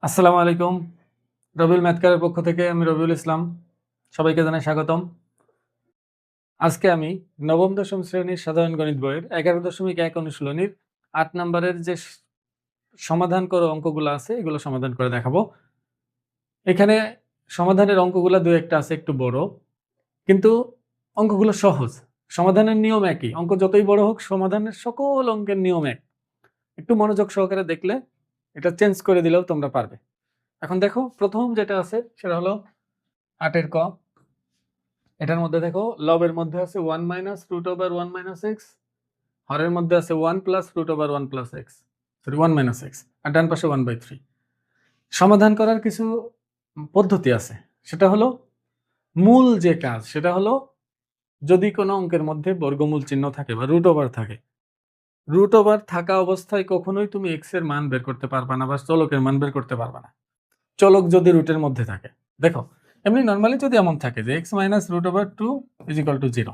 আসসালামু আলাইকুম। রবিউল ম্যাথকারের পক্ষ থেকে আমি রবিউল ইসলাম। সবাইকে জানাই স্বাগতম। আজকে আমি নবম দশম শ্রেণীর সাধারণ গণিত বইয়ের 11.1 অনুশীলনীর 8 নম্বরের যে সমাধান করো অঙ্কগুলো আছে এগুলো সমাধান করে দেখাবো। এখানে সমাধানের অঙ্কগুলো দুই একটা আছে একটু বড়, কিন্তু অঙ্কগুলো সহজ। সমাধানের নিয়ম একই। অঙ্ক যতই বড় হোক সমাধানের সকল অঙ্কের নিয়ম এক। একটু মনোযোগ সহকারে দেখলে এটা চেঞ্জ করে দিলেও তোমরা পারবে। এখন দেখো প্রথম যেটা আছে সেটা হলো 8 এর ক। এটার মধ্যে দেখো লবের মধ্যে আছে 1 minus root over 1 minus x, হরের মধ্যে আছে 1 plus root over 1 plus x, sorry 1 minus x, আর ডান পাশে 1/3। সমাধান করার কিছু পদ্ধতি আছে। সেটা হলো মূল যে কাজ সেটা হলো যদি কোনো অঙ্কের মধ্যে বর্গমূল চিহ্ন থাকে বা রুট ওভার থাকে, রুট ওভার থাকা অবস্থায় কখনোই তুমি এক্স এর মান বের করতে পারবা না বা চলকের মান বের করতে পারবা না, চলক যদি রুটের মধ্যে থাকে। দেখো এমনি নর্মালি যদি এমন থাকে যে x minus root over 2 is equal to 0,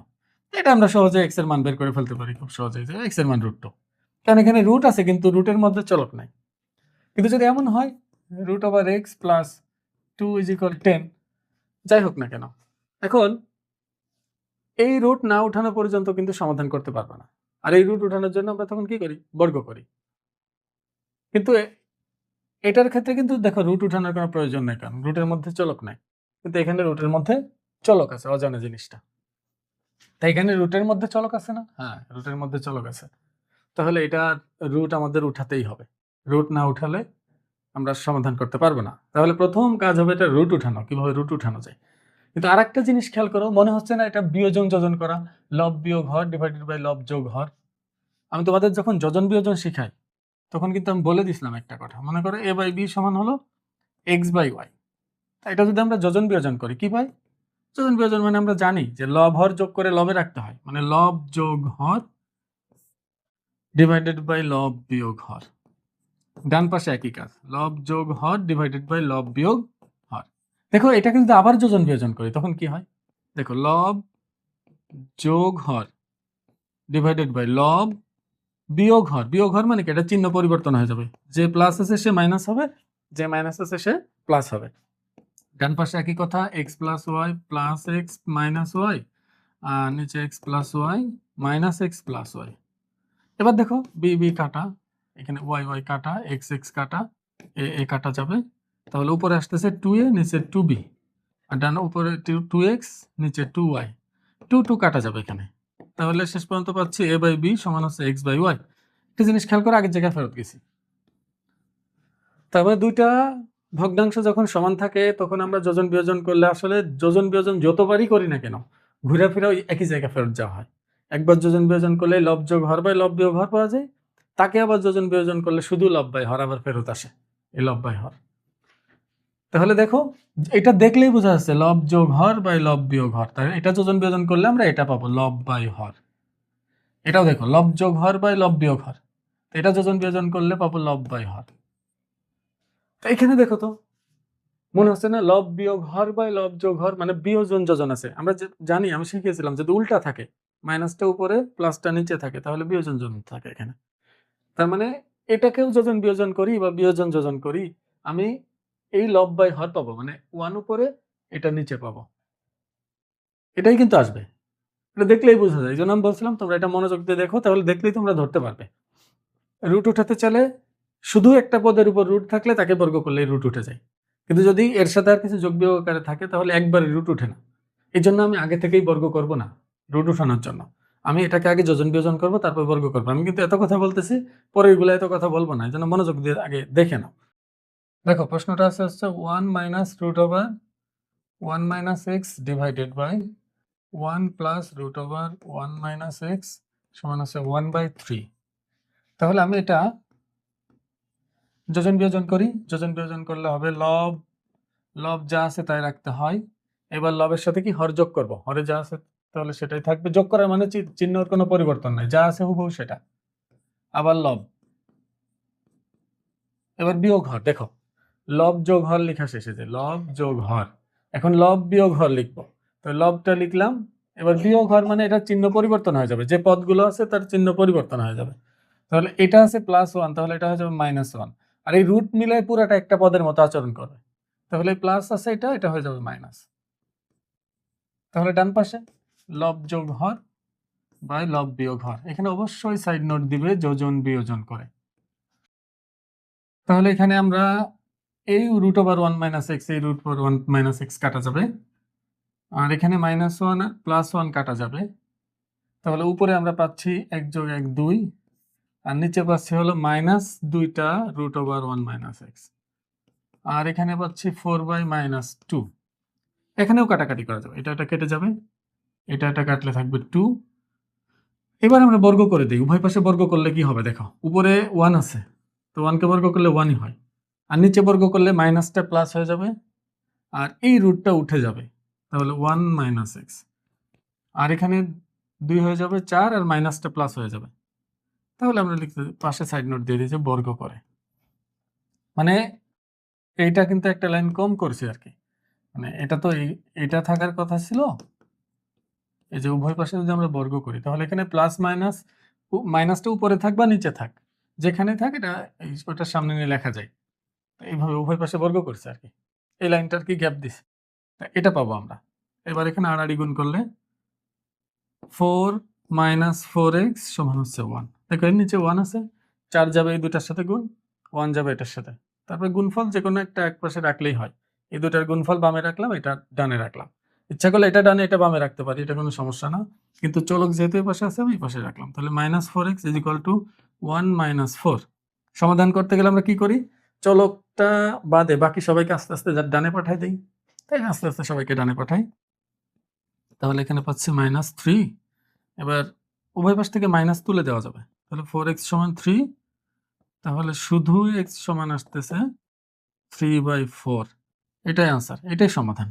এটা আমরা সহজে এক্স এর মান বের করে ফেলতে পারি খুব সহজেই, যে এক্স এর মান √2, কারণ এখানে রুট আছে কিন্তু রুটের মধ্যে চলক নাই। কিন্তু যদি এমন হয় root over x plus 2 is equal 10, যাই হোক না কেন, এখন এই রুট না উঠানো পর্যন্ত কিন্তু সমাধান করতে পারবে না। আর এই রুট উঠানোর জন্য আমরা তখন কি করি, বর্গ করি। কিন্তু এটার ক্ষেত্রে কিন্তু দেখো রুট উঠানোর কোনো প্রয়োজন নেই, কারণ রুটের মধ্যে চলক নাই। কিন্তু এখানে রুটের মধ্যে চলক আছে, অজানা জিনিসটা। তাই এখানে রুটের মধ্যে চলক আছে না? হ্যাঁ, রুটের মধ্যে চলক আছে। তাহলে এটা রুট আমাদের উঠাতেই হবে। রুট না উঠালে আমরা সমাধান করতে পারবো না। তাহলে প্রথম কাজ হবে এটা রুট উঠানো। কিভাবে রুট উঠানো যায়। কিন্তু আরেকটা জিনিস খেয়াল করো, মনে হচ্ছে না এটা বিয়োজন যোজন করা, লব বিয়োগ হর ডিভাইডেড বাই লব যোগ হর। আমি তোমাদের যখন যোজন বিয়োজন শিখাই তখন কিন্তু আমি বলে দিছিলাম একটা কথা, মনে করো a বাই বি সমান হলো এক্স বাই ওয়াই। এটা যদি আমরা যোজন বিয়োজন করি কি পাই? যোজন বিয়োজন মানে আমরা জানি যে লব হর যোগ করে লবে রাখতে হয়, মানে লব যোগ হর ডিভাইডেড বাই লব বিয়োগ হর। ডান পাশে একই কাজ, লব যোগ হর ডিভাইডেড বাই লব বিয়োগ হর। দেখো এটা কিন্তু আবার যোজন বিয়োজন করি তখন কি হয়, দেখো লব যোগ হর ডিভাইডেড বাই লব বিয়োগ হর। বিয়োগ হর মানে কি, এটা চিহ্ন পরিবর্তন হয়ে যাবে, যে প্লাস আছে সে মাইনাস হবে, যে মাইনাস আছে সে প্লাস হবে। ডান পাশে একই কথা, x plus y plus x minus y, আর নিচে x plus y minus x plus y. এবার দেখো বি বি কাটা, এখানে ওয়াই ওয়াই কাটা, এক্স এক্স কাটা, এ কাটা যাবে। তাহলে উপরে আসতেছে 2a, নিচে 2b, আর ডান উপরে 2x, নিচে 2y, 2 কাটা যাবে এখানে। তাহলে শেষ পর্যন্ত পাচ্ছি a বাই বি সমান হচ্ছে এক্স বাই ওয়াই। একটা জিনিস খেয়াল করে আগের জায়গায় ফেরত গেছি। তারপরে দুইটা ভগ্নাংশ যখন সমান থাকে তখন আমরা যোজন বিয়োজন করলে আসলে যোজন বিয়োজন যতবারই করি না কেন ঘুরে ফিরে ওই একই জায়গায় ফেরত যাওয়া হয়। একবার যোজন বিয়োজন করলে লব যোগ হর বাই লব বিয়োগ হর পাওয়া যায়, তাকে আবার যোজন বিয়োজন করলে শুধু লব বাই হর আবার ফেরত আসে, এই লব বাই হর। তাহলে দেখো এটা দেখলেই বোঝা যাচ্ছে লব যোগ হর বাই লব বিয়োগ হর, তাই এটা যোজন বিয়োজন করলে আমরা এটা পাবো লব বাই হর। এটাও দেখো লব যোগ হর বাই লব বিয়োগ হর, এটা যোজন বিয়োজন করলে পাবো লব বাই হর। তো এখানে দেখো তো মনে হচ্ছে না লব বিয়োগ হর বাই লব যোগ হর মানে বিয়োজন যোজন আছে। আমরা জানি, আমি শিখিয়েছিলাম যদি উল্টা থাকে, মাইনাসটা উপরে প্লাসটা নিচে থাকে তাহলে বিয়োজন যোজন থাকে এখানে। তার মানে এটাকেও যোজন বিয়োজন করি বা বিয়োজন যোজন করি, আমি এই লব বাই হর পাবো, মানে 1 উপরে এটা নিচে পাবো, এটাই কিন্তু আসবে। এটা দেখলেই বোঝা যায়। এই জন্য আমি বলছিলাম তোমরা এটা মনোযোগ দিয়ে দেখো, তাহলে দেখলেই তোমরা ধরতে পারবে। রুট উঠাতে চলে শুধু একটা পদের উপর রুট থাকলে তাকে বর্গ করলে রুট উঠে যায়, কিন্তু যদি এর সাথে আর কিছু যোগ বিয়োগ আকারে থাকে তাহলে একবারে রুট উঠে না। এই জন্য আমি আগে থেকেই বর্গ করব না রুট উঠানোর জন্য, আমি এটাকে আগে যোজন বিয়োজন করবো তারপর বর্গ করবো। আমি কিন্তু এত কথা বলতেছি, পরের গুলো এত কথা বলবো না, এই জন্য মনোযোগ দিয়ে আগে দেখে নাও। দেখো প্রশ্নটা আছে হচ্ছে 1 minus root over 1 minus x divided by 1 plus root over 1 minus x সমান আছে 1/3। তাহলে আমি এটা যোজন বিয়োজন করি, যোজন বিয়োজন করলে হবে লব, লব যা আছে তাই রাখতে হয়। এবার লবের সাথে কি হর যোগ করব, হরে যা আছে তাহলে সেটাই থাকবে, যোগ করার মানে চিহ্নর কোনো পরিবর্তন নাই, যা আছে হুবহু সেটা। আবার লব, এবার বিয়োগ হর। দেখো লব যোগ হর লেখা শেষে, যে লব যোগ হর, এখন লব বিয়োগ হর লিখবো, তো লবটা লিখলাম, এবার বিয়োগ হর মানে এটা চিহ্ন পরিবর্তন হয়ে যাবে, যে পদগুলো আছে তার চিহ্ন পরিবর্তন হয়ে যাবে। তাহলে এটা আছে +1, তাহলে এটা হয়ে যাবে -1, আর এই রুট মিলে পুরাটা একটা পদের মতো আচরণ করবে। তাহলে প্লাস আছে, এটা হয়ে যাবে মাইনাস। তাহলে ডান পাশে লব যোগ হর বাই লব বিয়োগ হর। এখানে অবশ্যই সাইড নোট দিবে যোজন বিয়োজন করে। তাহলে এখানে আমরা এই রুট ওভার 1 মাইনাস এক্স, এই রুট ওভার 1 মাইনাস এক্স কাটা যাবে, আর এখানে -1 আর +1 কাটা যাবে। তাহলে উপরে আমরা পাচ্ছি 1 যোগ 1 2, আর নিচে পাচ্ছি হলো -2টা রুট ওভার 1 মাইনাস এক্স, আর এখানে পাচ্ছি 4/-2। এখানেও কাটাকাটি করা যাবে, এটা কেটে যাবে, এটা কাটলে থাকবে 2। এবার আমরা বর্গ করে দিই। উভয় পাশে বর্গ করলে কি হবে দেখো, উপরে 1 আছে, তো 1 কে বর্গ করলে 1ই হয়, আর নিচে বর্গ করলে মাইনাসটা প্লাস হয়ে যাবে, আর এই রুটটা উঠে যাবে, তাহলে 1 মাইনাস এক্স, আর এখানে 2 হয়ে যাবে 4, আর মাইনাসটা প্লাস হয়ে যাবে। তাহলে আমরা লিখতে পাশে সাইড নোট দিয়ে দিয়েছি বর্গ করে। মানে এইটা কিন্তু একটা লাইন কম করছে আর কি, মানে এটা তো এটা থাকার কথা ছিল। এই যে উভয় পাশে যদি আমরা বর্গ করি, তাহলে এখানে প্লাস মাইনাস, মাইনাসটা উপরে থাক বা নিচে থাক, যেখানে থাক এটা ওটার সামনে নিয়ে লেখা যায়। এইভাবে উভয় পাশে বর্গ করছে আর কি, এই লাইনটার কি গ্যাপ দিছে, এটা পাবো আমরা। এবার এখানে আড়াআড়ি গুণ করলে 4 - 4x সমান হচ্ছে 1। দেখো এর নিচে 1 আছে, 4 যাবে এই দুটার সাথে গুণ, 1 যাবে এটার সাথে, তারপরে গুণফল যে কোনো একটা এক পাশে রাখলেই হয়। এই দুটার গুণফল বামে রাখলাম, এটা ডানে রাখলাম। ইচ্ছা করলে এটা ডানে এটা বামে রাখতে পারি, এটা কোনো সমস্যা না, কিন্তু চলক যেহেতু এই পাশে আছে আমি এই পাশে রাখলাম। তাহলে -4x = 1 - 4। সমাধান করতে গেলে আমরা কি করি, চলকটা বাদে বাকি সবাইকে আস্তে আস্তে ডানে পাঠাই দেই, তাই আস্তে আস্তে সবাইকে ডানে পাঠাই। তাহলে এখানে পাচ্ছি -3। এবার উভয় পাশ থেকে মাইনাস তুলে দেওয়া যাবে, তাহলে 4x = 3, তাহলে শুধু x সমান আসতেছে 3/4। এটাই আনসার, এটাই সমাধান।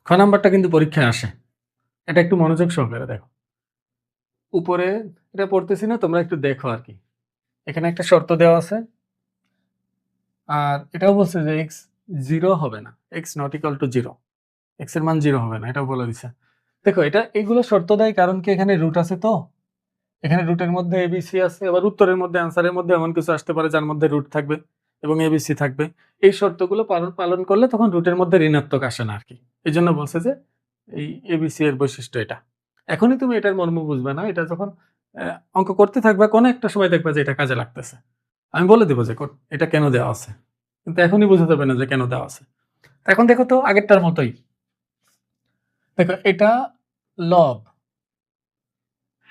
খ নাম্বারটা কিন্তু পরীক্ষায় আসে, এটা একটু মনোযোগ সহকারে দেখো। উপরে এটা পড়তেছি না, তোমরা একটু দেখো আর কি। এখানে একটা শর্ত দেওয়া আছে, আর এটাও বলছে যে x 0 হবে না, x ≠ 0, x এর মান 0 হবে না, এটাও বলে দিছে। দেখো এগুলো শর্ত দেয় কারণ কি, এখানে রুট আছে, তো এখানে রুটের মধ্যে এবিসি আছে, আবার উত্তরের মধ্যে অ্যান্সারের মধ্যে এমন কিছু আসতে পারে যার মধ্যে রুট থাকবে এবং এবিসি থাকবে। এই শর্তগুলো পালন করলে তখন রুটের মধ্যে ঋণাত্মক আসে না আর কি। এই জন্য বলছে যে এই এবিসি এর বৈশিষ্ট্য এটা। এখনই তুমি এটার মর্ম বুঝবে না, এটা যখন অঙ্ক করতে থাকবে কোনো একটা সময় দেখবে যে এটা কাজে লাগতেছে। আমি বলে দেবো যে এটা কেন দেওয়া আছে, কিন্তু এখনই বুঝে যাবে না যে কেন দেওয়া আছে। এখন দেখো তো আগেরটার মতোই, দেখো এটা লব,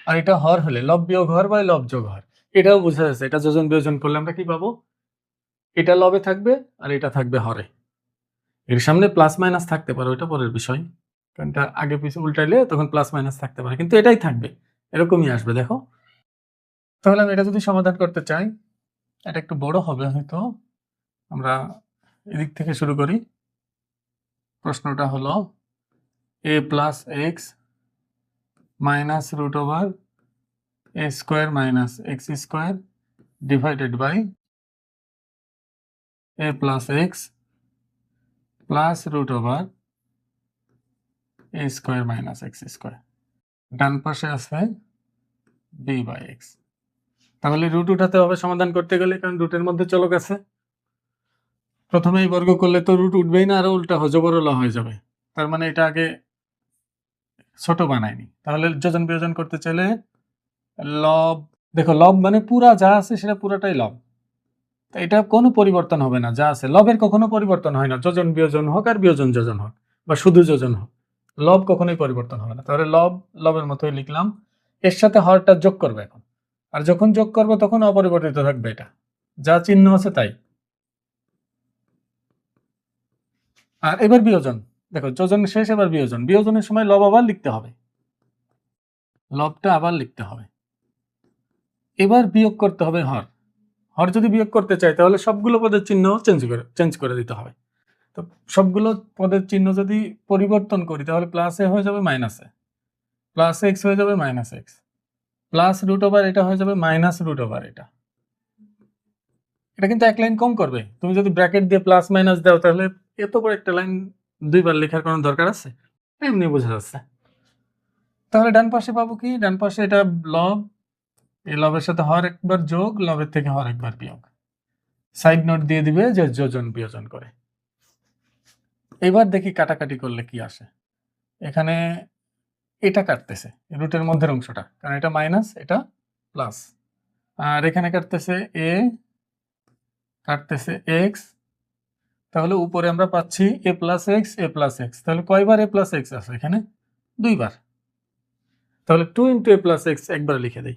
আর এটা হর হলে লব বিয়োগ হর বা লব যোগ হর, এটাও বোঝা যাচ্ছে। এটা যোজন বিয়োজন করলে আমরা কি পাবো, এটা লবে থাকবে আর এটা থাকবে হরে। এর সামনে প্লাস মাইনাস থাকতে পারে, ওটা পরের বিষয়, কারণ এটা আগে পিছনে উল্টাইলে তখন প্লাস মাইনাস থাকতে পারে, কিন্তু এটাই থাকবে, এরকমই আসবে দেখো। তাহলে আমি এটা যদি সমাধান করতে চাই, এটা একটু বড় হবে হয়তো, আমরা এদিক থেকে শুরু করি। প্রশ্নটা হলো a + x -√a² - x² divided by a + x +√a² - x²। ডান পাশে আছে b/x। তাহলে রুট উঠাতে হবে সমাধান করতে গেলে, কারণ রুটের মধ্যে চলক আছে। প্রথমে এই বর্গ করলে তো রুট উঠবেই না, আরো উল্টা জবরলা হয়ে যাবে, তার মানে এটা আগে ছোট বানায়নি। তাহলে যোজন বিয়োজন করতে চাইলে লব, দেখো লব মানে পুরা যা আছে সেটা পুরাটাই লব, এটা কোনো পরিবর্তন হবে না, যা আছে লবের কখনো পরিবর্তন হয় না, যোজন বিয়োজন হোক আর বিয়োজন যোজন হোক বা শুধু যোজন হোক, লব কখনোই পরিবর্তন হবে না। তাহলে লব লবের মতোই লিখলাম, এর সাথে হরটা যোগ করবে এখন, আর যখন যোগ করবো তখন অপরিবর্তিত থাকবে, এটা যা চিহ্ন আছে তাই। আর এবার বিয়োজন, দেখো যোজন শেষ, এবার বিয়োজন, বিয়োজনের সময় লব আবার লিখতে হবে, লবটা আবার লিখতে হবে। এবার বিয়োগ করতে হবে হর, হর যদি বিয়োগ করতে চাই তাহলে সবগুলো পদের চিহ্ন চেঞ্জ করে দিতে হবে। তো সবগুলো পদের চিহ্ন যদি পরিবর্তন করি তাহলে প্লাসে হয়ে যাবে মাইনাসে, প্লাস এক্স হয়ে যাবে minus x, plus root over এটা হয়ে যাবে মাইনাস রুট ওভার এটা। এটা কিন্তু এক লাইন কম করবে, তুমি যদি ব্র্যাকেট দিয়ে প্লাস মাইনাস দাও তাহলে এত বড় একটা লাইন দুইবার লেখার কোনো দরকার আছে, এমনি বোঝা যাচ্ছে। তাহলে ডান পাশে পাবো কি, ডান পাশে এটা লব, এই লবের সাথে হর একবার যোগ, লবের থেকে হর একবার বিয়োগ। সাইড নোট দিয়ে দিবে যে যোজন বিয়োজন করে। এবার দেখি কাটাকাটি করলে কি আসে। এখানে এটা কাটতেছে রুটের মধ্যের অংশটা, কারণ এটা মাইনাস এটা প্লাস, আর এখানে কাটতেছে এ কাটতেছে এক্স, তাহলে উপরে আমরা পাচ্ছি এ প্লাস এক্স এ প্লাস এক্স। তাহলে কয়বার এ প্লাস এক্স আছে এখানে? দুইবার। তাহলে 2 ইন্টু এ প্লাস এক্স একবার লিখে দেই,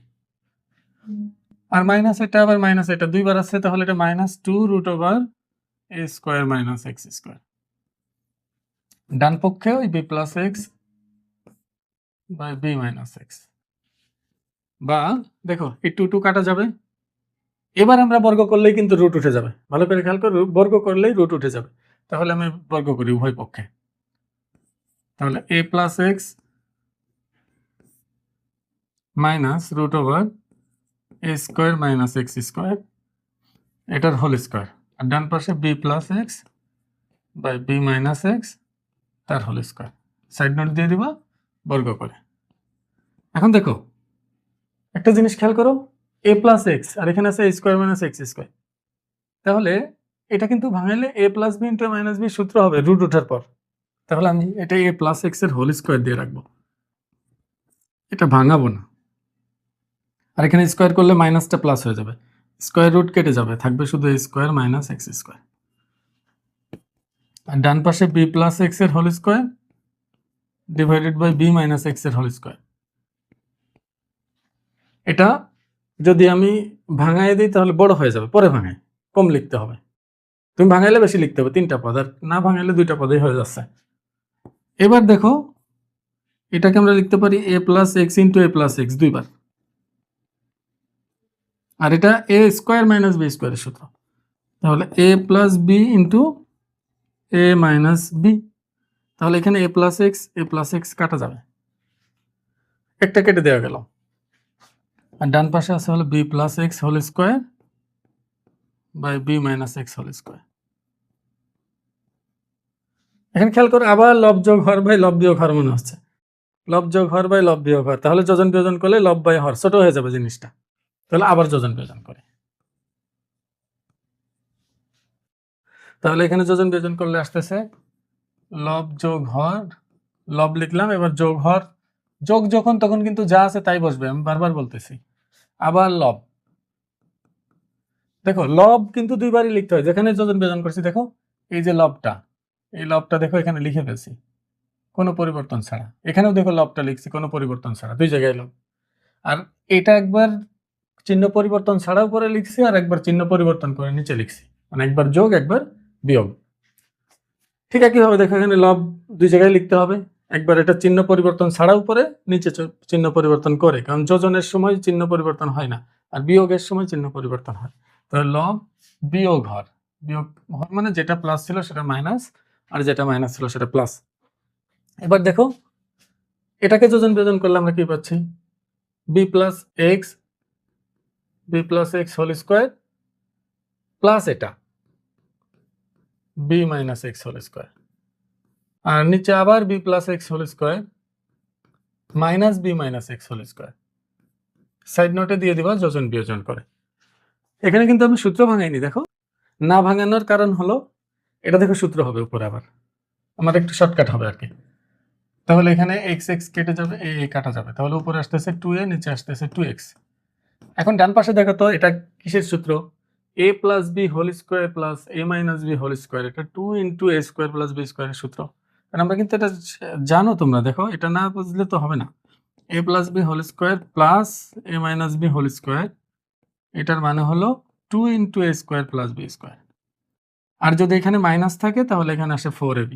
আর মাইনাস এটা আবার মাইনাস এটা দুইবার আছে, তাহলে এটা minus 2 root over a square minus x square. ডান পক্ষে ওই b plus x by b minus x, বা দেখো এই 2 2 কাটা যাবে। এবার আমরা বর্গ করলেই কিন্তু রুট উঠে যাবে, ভালো করে খেয়াল করো, বর্গ করলেই রুট উঠে যাবে। তাহলে আমি বর্গ করি উভয় পক্ষে, তাহলে a plus x minus root over a square minus x square এটার হোল স্কোয়ার, আর ডান পাশে b plus x by b minus x তার হোল স্কোয়ার। সাইড নোট দিয়ে দিবা বর্গ করে। এখন দেখো একটা জিনিস খেয়াল করো, এ প্লাস এক্স আর এখানে আছে a square minus x square, তাহলে এটা কিন্তু ভাঙাইলে a plus b into minus b সূত্র হবে রুট ওঠার পর। তাহলে আমি এটা এ প্লাস এক্স এর হোল স্কোয়ার দিয়ে রাখবো, এটা ভাঙাবো না। আর এখানে স্কোয়ার করলে মাইনাসটা প্লাস হয়ে যাবে, স্কোয়ার রুট কেটে যাবে, থাকবে শুধু a square minus x square. আর ডান পাশে বি প্লাস এক্স এর whole square divided by b minus x এর হোল স্কোয়ার। এটা যদি আমি ভাঙাই দিই তাহলে বড় হয়ে যাবে, পরে ভাঙাই কম লিখতে হবে। তুমি ভাঙাইলে বেশি লিখতে হবে, 3টা পদ, আর না ভাঙাইলে 2টা পদেই হয়ে যাচ্ছে। এবার দেখো এটাকে আমরা লিখতে পারি এ প্লাস এক্স ইন্টু এ প্লাস এক্স দুইবার, আর এটা এ স্কোয়ার মাইনাস বি স্কোয়ারের সূত্র, তাহলে a plus b into A minus B. তাহলে এখানে এ প্লাস এক্স কাটা যাবে, একটা কেটে দেওয়া গেল, আর ডান পাশে আছে হলো b plus x whole square by b minus x whole square. এখানে খেয়াল করে আবার লব যোগ হর বাই লব বিয়োগ হর মনে হচ্ছে, লব যোগ হর বাই লব বিয়োগ হর, তাহলে যোজন বিয়োজন করলে লব বাই হর ছোট হয়ে যাবে জিনিসটা, তাহলে আবার যোজন বিয়োজন করে। তাহলে এখানে যোজন বিয়োজন করলে আসতেছে লব যোগ হর, লব লিখলাম, এবার যোগ হর, যোগ যখন তখন কিন্তু যা আছে তাই বসবে, আমি বারবার বলতেছি। আবার লব, দেখো লব কিন্তু দুইবারই লিখতে হয়, যেখানে যোজন বিয়োজন করছি দেখো এই যে লবটা, এই লবটা দেখো এখানে লিখে ফেলছি কোনো পরিবর্তন ছাড়া, এখানেও দেখো লবটা লিখছি কোনো পরিবর্তন ছাড়া, দুই জায়গায় লব। আর এটা একবার চিহ্ন পরিবর্তন ছাড়া উপরে লিখছি, আর একবার চিহ্ন পরিবর্তন করে নিচে লিখছি, মানে একবার যোগ একবার বিয়োগ। ঠিক একইভাবে দেখো এখানে লব দুই জায়গায় লিখতে হবে, একবার এটা চিহ্ন পরিবর্তন ছাড়া উপরে, নিচে চিহ্ন পরিবর্তন করে, কারণ যোজনের সময় চিহ্ন পরিবর্তন হয় না, আর বিয়োগের সময় চিহ্ন পরিবর্তন হয়। তাহলে লব বিয়োগ হর, বিয়োগ হর মানে যেটা প্লাস ছিল সেটা মাইনাস, আর যেটা মাইনাস ছিল সেটা প্লাস। এবার দেখো এটাকে যোজন বিয়োজন করলে আমরা কি পাচ্ছি, b plus x whole square plus এটা b minus x whole square, আর নিচে আবার b plus x whole square minus b minus x whole square. Side নোটে দিয়ে দিবা যোজন বিয়োজন করে। এখানে কিন্তু আমি সূত্র ভাঙাইনি, দেখো না ভাঙানোর কারণ হলো এটা দেখো সূত্র হবে উপরে, আবার আমার একটু শর্টকাট হবে আর কি। তাহলে এখানে এক্স কেটে যাবে, এ কাটা যাবে, তাহলে উপরে আসতেছে 2a, নিচে আসতেছে 2x। এখন ডান পাশে দেখো তো এটা কিসের সূত্র, a plus b whole square plus a minus b whole square, এটা 2 into a square plus b স্কোয়ারের সূত্র। কারণ আমরা কিন্তু এটা জানো তোমরা, দেখো এটা না বুঝলে তো হবে না। A plus b whole square plus a minus b whole square, এটার মানে হলো 2 into a square plus b square, আর যদি এখানে মাইনাস থাকে তাহলে এখানে আসে 4ab।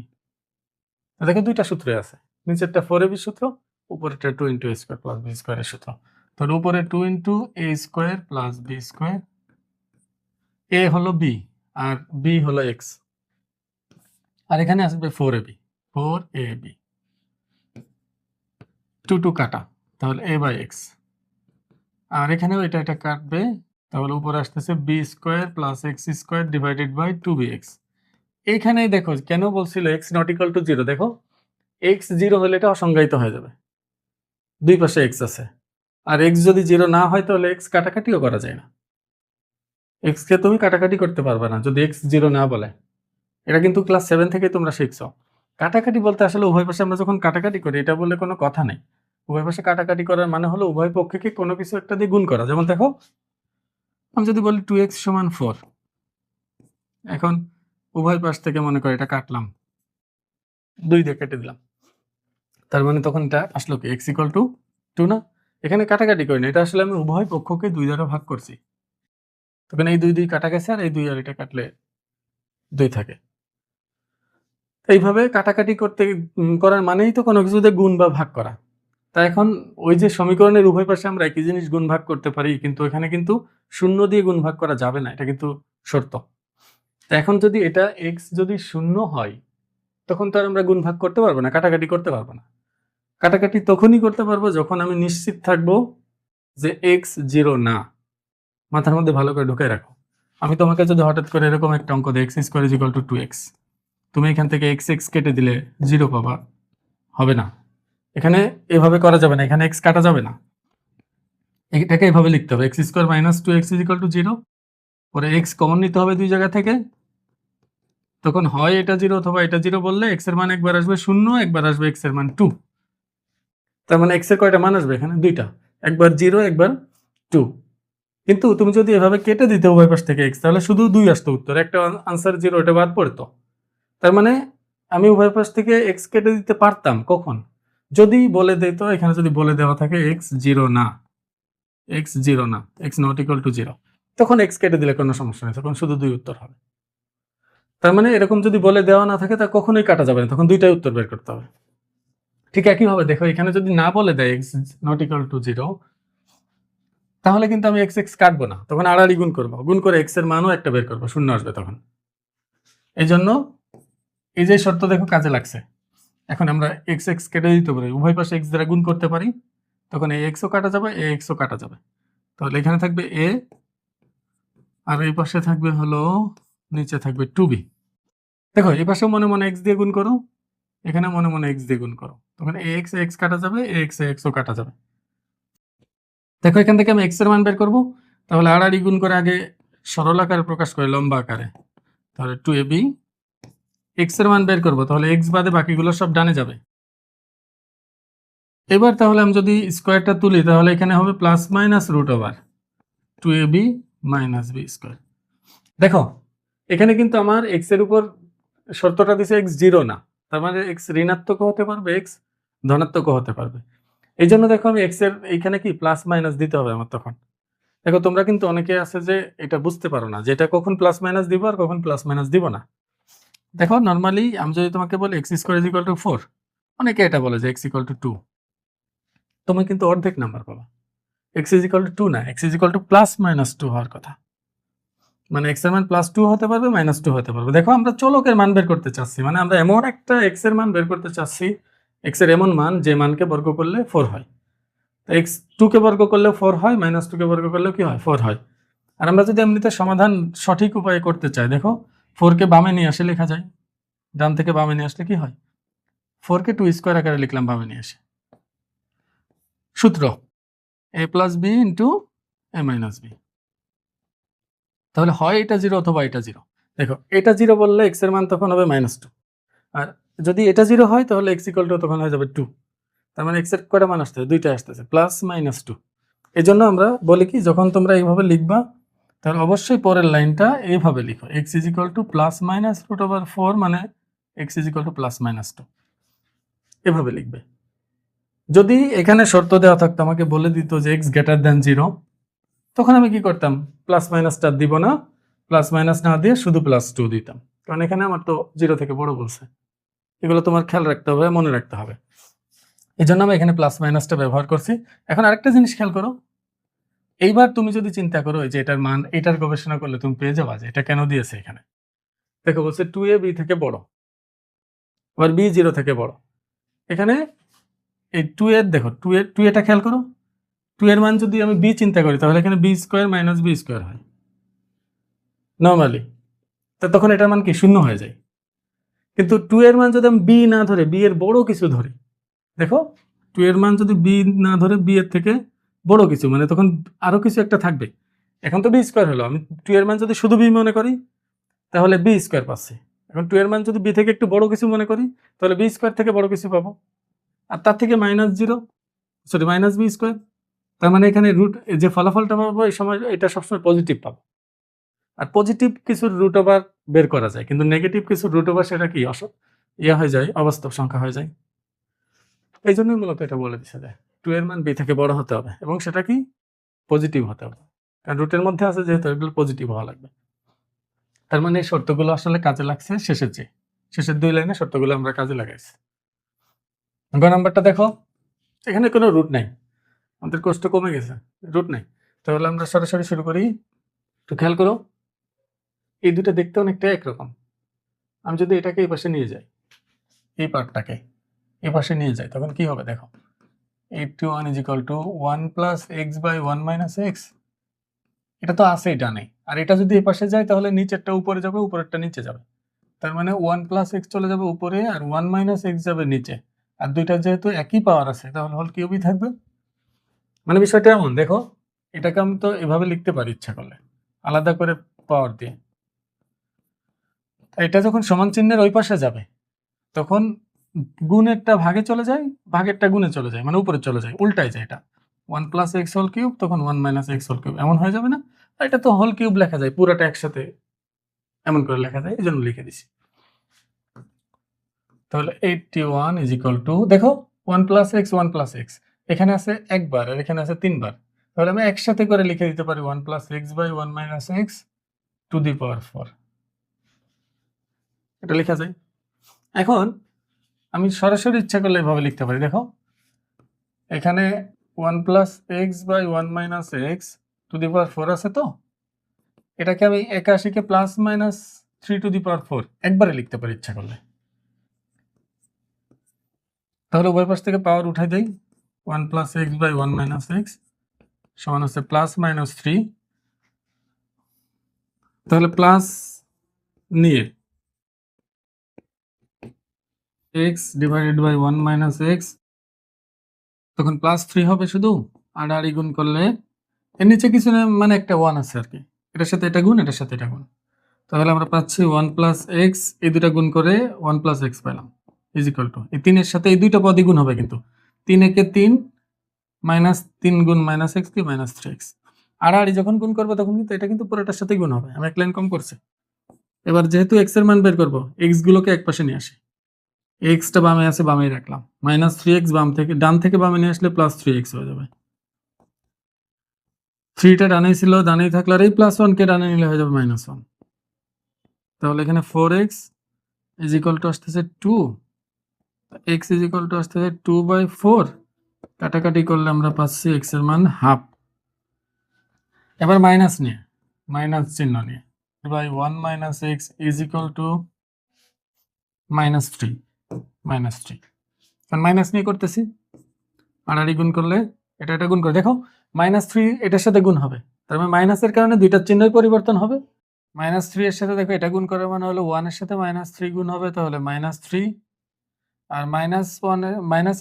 দেখো দুইটা সূত্রে আছে, নিচেরটা 4ab সূত্র, উপরেরটা 2 into a square plus b স্কোয়ারের সূত্র। তাহলে উপরে 2 into a square plus b square, এ হলো বি আর বি হলো এক্স, আর এখানে আসবে 4ab, 2 2 কাটা, তাহলে a বাই এক্স, আর এখানেও এটা কাটবে, তাহলে উপরে আসতেছে b square plus x square divided by 2bx। এইখানেই দেখো কেন বলছিল এক্স নট ইকুয়াল টু 0, দেখো এক্স 0 হলে এটা অসংজ্ঞায়িত হয়ে যাবে, দুই পাশে এক্স আছে, আর এক্স যদি 0 না হয় তাহলে এক্স কাটাকাটিও করা যায় না। এক্স কে তুমি কাটাকাটি করতে পারবে না যদি এক্স 0 না বলে। এটা কিন্তু ক্লাস 7 থেকে তোমরা শিখছো। কাটাকাটি বলতে আসলে উভয় পাশে আমরা যখন কাটাকাটি করি এটা বলে কোনো কথা নেই। উভয় পাশে কাটাকাটি করার মানে হলো উভয় পক্ষকে কোনো কিছু একটা দিয়ে গুণ করা। যেমন দেখো, আমি যদি বলি 2x = 4, এখন উভয় পাশ থেকে মনে করো এটা কাটলাম, 2 দিয়ে কেটে দিলাম, তার মানে তখন এটা আসলো কি x = 2 না? এখানে কাটাকাটি করি না, এটা আসলে আমি উভয় পক্ষকে 2 দ্বারা ভাগ করছি। তখন এই 2 কাটা গেছে আর এই 2 আর এটা কাটলে 2 থাকে। এইভাবে কাটাকাটি করতে করার মানেই তো কোনো কিছুতে গুণ বা ভাগ করা। তা এখন ওই যে সমীকরণের উভয় পাশে আমরা একই জিনিস গুণ ভাগ করতে পারি, কিন্তু এখানে কিন্তু শূন্য দিয়ে গুণ ভাগ করা যাবে না, এটা কিন্তু শর্ত। তা এখন যদি এটা x যদি 0 হয় তখন তো আর আমরা গুণ ভাগ করতে পারবো না, কাটাকাটি করতে পারবো না। কাটাকাটি তখনই করতে পারবো যখন আমি নিশ্চিত থাকবো যে x 0 না। মাথার মধ্যে ভালো করে ঢুকাই রাখো। আমি তোমাকে যদি হঠাৎ করে এরকম একটা অঙ্ক দিই x² = 2x, তুমি এখান থেকে x কেটে দিলে 0 পাবা, হবে না। এখানে এভাবে করা যাবে না, এখানে x কাটা যাবে না, এটাকে এভাবে লিখতে হবে x² - 2x = 0। পরে x কমন নিতে হবে দুই জায়গা থেকে, তখন হয় এটা 0 অথবা এটা 0 বললে x এর মান একবার আসবে 0, একবার আসবে x এর মান 2। তার মানে x এর কয়টা মান আসবে এখানে? দুইটা, একবার 0 একবার 2। কিন্তু তুমি যদি এভাবে কেটে দিতে উভয় পাশ থেকে x, তাহলে শুধু 2 আসতো উত্তর, একটা আনসার 0, এটা বাদ পড়তো। তার মানে আমি উভয় পাশ থেকে x কেটে দিতে পারতাম কখন? যদি বলে দিত, এখানে যদি বলে দেওয়া থাকে x 0 না, x 0 না, x ≠ 0, তখন x কেটে দিলে কোনো সমস্যা নেই, তখন শুধু 2 উত্তর হবে। তার মানে এরকম যদি বলে দেওয়া না থাকে তা কখনোই কাটা যাবে না, তখন দুইটাই উত্তর বের করতে হবে। ঠিক একইভাবে দেখো, এখানে যদি না বলে দেয় x ≠ 0, তাহলে কিন্তু আমি x কাটবো না, তখন আড়াআড়ি গুণ করবো, গুণ করে x এর মানও একটা বের করবো, 0 আসবে তখন। এই জন্য এই যে শর্ত দেখো কাজে লাগছে। এখন আমরা x কেটে দিতে পারি, উভয় পাশে x দ্বারা গুণ করতে পারি, তখন এই x ও কাটা যাবে, এই x ও কাটা যাবে। তাহলে এখানে থাকবে a, আর এই পাশে থাকবে হলো, নিচে থাকবে 2b। দেখো এই পাশে মনে মনে x দিয়ে গুণ করো, এখানে মনে মনে x দিয়ে গুণ করো, তখন ax x কাটা যাবে, x ও কাটা যাবে। দেখো এখান থেকে আমি x এর মান বের করব, তাহলে আড়াআড়ি গুণ করে আগে সরল আকারে প্রকাশ করে লম্বা আকারে, তাহলে 2ab। x এর মান বের করব, তাহলে x বাদে বাকিগুলো সব ডানে যাবে। এবার তাহলে আমি যদি স্কয়ারটা তুলি, তাহলে এখানে হবে +√2ab - b²। দেখো এখানে কিন্তু আমার x এর উপর শর্তটা দিছে x 0 না, তার মানে x ঋণাত্মক হতে পারবে, x ধনাত্মক হতে পারবে। এই জন্য দেখো আমি x এর এইখানে কি প্লাস মাইনাস দিতে হবে আমার তখন। দেখো তোমরা কিন্তু অনেকে আছে যে এটা বুঝতে পারো না যে এটা কখন প্লাস মাইনাস দিব আর কখন প্লাস মাইনাস দিব না। দেখো নরমালি আমি যদি তোমাকে বলি x² = 4, অনেকে এটা বলে যে x = 2, তুমি কিন্তু অর্ধেক নাম্বার পাবা। x = 2 না, x = +-2 হওয়ার কথা। মানে x এর মান +2 হতে পারবে, -2 হতে পারবে। দেখো আমরা চলকের মান বের করতে চাচ্ছি, মানে আমরা এমন একটা x এর মান বের করতে চাচ্ছি, x এর এমন মান যে মানকে বর্গ করলে 4 হয়। তো x 2 কে বর্গ করলে 4 হয়, -2 কে বর্গ করলেও কি হয়? 4 হয়। আর আমরা যদি এমনিতে সমাধান সঠিক উপায়ে করতে চাই, দেখো 4 কে বামে নিয়ে আসে লেখা যায়, ডান থেকে বামে নিয়ে আসলে কি হয়? 4 কে 2² আকারে লিখলাম বামে নিয়ে এসে। সূত্র a + b * a - b। তাহলে হয় এটা 0 অথবা এটা 0। দেখো এটা 0 বললে x এর মান তখন হবে -2, আর যদি এটা 0 হয় তাহলে x = তখন হয়ে যাবে 2। তার মানে x এর কয়টা মান আসতেছে? দুইটা আসতেছে, +-2। এজন্য আমরা বলি কি, যখন তোমরা এইভাবে লিখবা তাহলে অবশ্যই পরের লাইনটা এইভাবে লিখো, x = +-√4, মানে x = +-2, এভাবে লিখবে। যদি এখানে শর্ত দেওয়া থাকতো, আমাকে বলে দিত যে x > 0, তখন আমি কি করতাম? প্লাস মাইনাসটা দিব না, প্লাস মাইনাস না দিয়ে শুধু +2 দিতাম, কারণ এখানে আমার তো 0 থেকে বড় বলছে। এগুলো তোমার খেয়াল রাখতে হবে, মনে রাখতে হবে। এই জন্য আমি এখানে প্লাস মাইনাসটা ব্যবহার করছি। এখন আরেকটা জিনিস খেয়াল করো, এইবার তুমি যদি চিন্তা করো যে এটার মান, এটার গবেষণা করলে তুমি পেয়ে যাবা যে এটা কেন দিয়েছে এখানে। দেখো বলছে 2a b থেকে বড়, আবার b 0 থেকে বড়। এখানে এই 2 এর, দেখো 2 এটা খেয়াল করো, 2 এর মান যদি আমি b চিন্তা করি, তাহলে এখানে b² - b² হয় নরমালি, তো তখন এটার মান কি? 0 হয়ে যায়। কিন্তু 2 এর মান যদি আমি b না ধরে b এর বড় কিছু ধরি, দেখো 2 এর মান যদি b না ধরে b এর থেকে বড় কিছু, মানে তখন আরো কিছু একটা থাকবে, এখন তো বি স্কোয়ার হলো, আমি 2 এর মান যদি শুধু বি মনে করি তাহলে বি স্কোয়ার পাচ্ছি। এখন 2 এর মান যদি বি থেকে একটু বড় কিছু মনে করি তাহলে বি স্কোয়ার থেকে বড় কিছু পাবো, আর তার থেকে মাইনাস বি স্কোয়ার। তার মানে এখানে রুট যে ফলাফলটা পাবো এই সময় এটা সবসময় পজিটিভ পাবো। আর পজিটিভ কিছুর রুট ওভার বের করা যায়, কিন্তু নেগেটিভ কিছুর রুট ওভার সেটা কি হয়ে যায়, অবাস্তব সংখ্যা হয়ে যায়। এই জন্যই মূলত এটা বলে দিচ্ছে যে 2 এর মান বি থেকে বড় হতে হবে এবং সেটা কি পজিটিভ হতে হবে, কারণ রুটের মধ্যে আছে যেহেতু এগুলো পজিটিভ হওয়া লাগবে। তার মানে এই শর্তগুলো আসলে কাজে লাগছে শেষের 2 লাইনে শর্তগুলো আমরা কাজে লাগাইছি। গ নাম্বারটা দেখো, এখানে কোনো রুট নাই, আমাদের কষ্ট কমে গেছে, রুট নাই। তাহলে আমরা সরাসরি শুরু করি। একটু খেয়াল করো, এই দুটো দেখতে অনেকটা একরকম। আমি যদি এটাকে এই পাশে নিয়ে যাই, এই পার্টটাকে এই পাশে নিয়ে যাই, তখন কি হবে দেখো, 81 = 1 + x / 1 - x। এটা তো আছে ডানে, আর এটা যদি এই পাশে যায় তাহলে নিচেরটা উপরে যাবে, উপরেরটা নিচে যাবে। তার মানে 1 + x চলে যাবে উপরে আর 1 - x যাবে নিচে। আর দুইটা যেহেতু একই পাওয়ার আছে তাহলে হল কিউবই থাকবে। মানে বিষয়টা এমন, দেখো এটাকে আমি তো এভাবে লিখতে পারি ইচ্ছা করলে, আলাদা করে পাওয়ার দিয়ে। এটা যখন সমান চিহ্নের ওই পাশে যাবে তখন গুণেরটা ভাগে চলে যায়, ভাগেরটা গুণে চলে যায়, মানে উপরে চলে যায়, উল্টায় যায়। এটা 1 + x হোল কিউব, তখন 1 - x হোল কিউব, এমন হয়ে যাবে না? এটা তো হোল কিউব লেখা যায়, পুরোটা একসাথে এমন করে লেখা যায়, এই জন্য লিখে দিছি। তাহলে 81 = দেখো 1 + x 1 + x, এখানে আছে একবার আর এখানে আছে 3 বার, তাহলে আমি একসাথে করে লিখে দিতে পারি 1 + x / 1 - x টু দি পাওয়ার 4। এটা লেখা যায়। এখন আমি সরাসরি ইচ্ছা করলে এভাবে লিখতে পারি, দেখো এখানে 1 + x / 1 - x টু দি পাওয়ার 4 আছে, তো এটাকে আমি 81 কে +-3 টু দি পাওয়ার 4 একবারে লিখতে পারি ইচ্ছা করলে। তাহলে উভয় পাশ থেকে পাওয়ার উঠাই দেই, 1 + x / 1 - x সমান হচ্ছে +-3। তাহলে প্লাস নিয়ে x / 1 - x, তখন +3 হবে শুধু, আর গুণ করলে এর নিচে কিছু না, মানে একটা 1 আছে আর কি, এটার সাথে এটা গুণ, এটার সাথে এটা গুণ। তাহলে আমরা পাচ্ছি 1 + x, এই দুটা গুণ করে 1 + x পেলাম, = এই 3 এর সাথে এই দুইটা পদই গুণ হবে, কিন্তু 3 একে 3 -3 গুণ -x কি -3x। আর যখন গুণ করবো তখন কিন্তু এটা কিন্তু পুরোটার সাথেই গুণ হবে, আমি এক লাইন কম করছি। এবার যেহেতু x এর মান বের করবো, x গুলোকে এক পাশে নিয়ে আসি, x টা বামে আছে, বামেই রাখলাম, -3x বাম থেকে ডান থেকে বামে নিয়ে আসলে +3x হয়ে যাবে। 3 টা ডানেই ছিল, ডানেই থাকলে আর এই +1 কে ডানে নিলে হয়ে যাবে -1। তাহলে এখানে 4x = আসতেছে 2, x = আসতেছে 2/4, কাটাকাটি করলে আমরা পাচ্ছি x এর মান হাফ। এবার মাইনাস নিয়ে, মাইনাস চিহ্ন নিয়ে, by 1 - x = -3, -3, কারণ মাইনাস নিয়ে করতেছি। আর গুণ করলে এটা গুণ করে দেখো, -3 এটার সাথে গুণ হবে, তার মানে মাইনাসের কারণে দুইটার চিহ্নই পরিবর্তন হবে। -3 এর সাথে দেখো এটা গুণ করার মানে হলো 1 এর সাথে -3 গুণ হবে, তাহলে -3, আর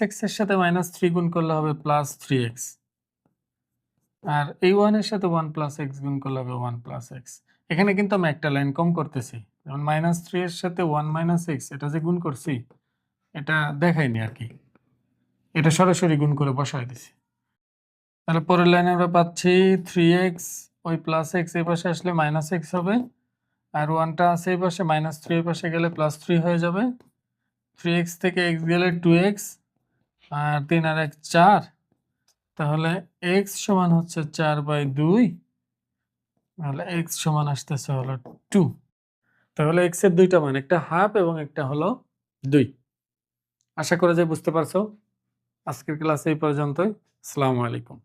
-x এর সাথে -3 গুণ করলে হবে +3x, আর এই 1 এর সাথে 1 + x গুণ করলে হবে 1 + x। এখানে কিন্তু আমি একটা লাইন কম করতেছি, যেমন -3 এর সাথে 1 - x এটা যে গুণ করছি এটা দেখাইনি আর কি, এটা সরাসরি গুণ করে বসায় দিছি। তাহলে পরের লাইনে আমরা পাচ্ছি 3x, ওই +x এই পাশে আসলে -x হবে, আর 1টা আছে এই পাশে, -3 এই পাশে গেলে +3 হয়ে যাবে, 3x থেকে x গেলে 2x, আর 3 আর 1 4, তাহলে x সমান হচ্ছে 4/2, তাহলে x সমান আসতেছে হলো 2। তাহলে x এর দুইটা মান, একটা হাফ এবং একটা হলো 2। আশা করা যায় বুঝতে পারছো। আজকের ক্লাস এই পর্যন্তই। আসসালামু আলাইকুম।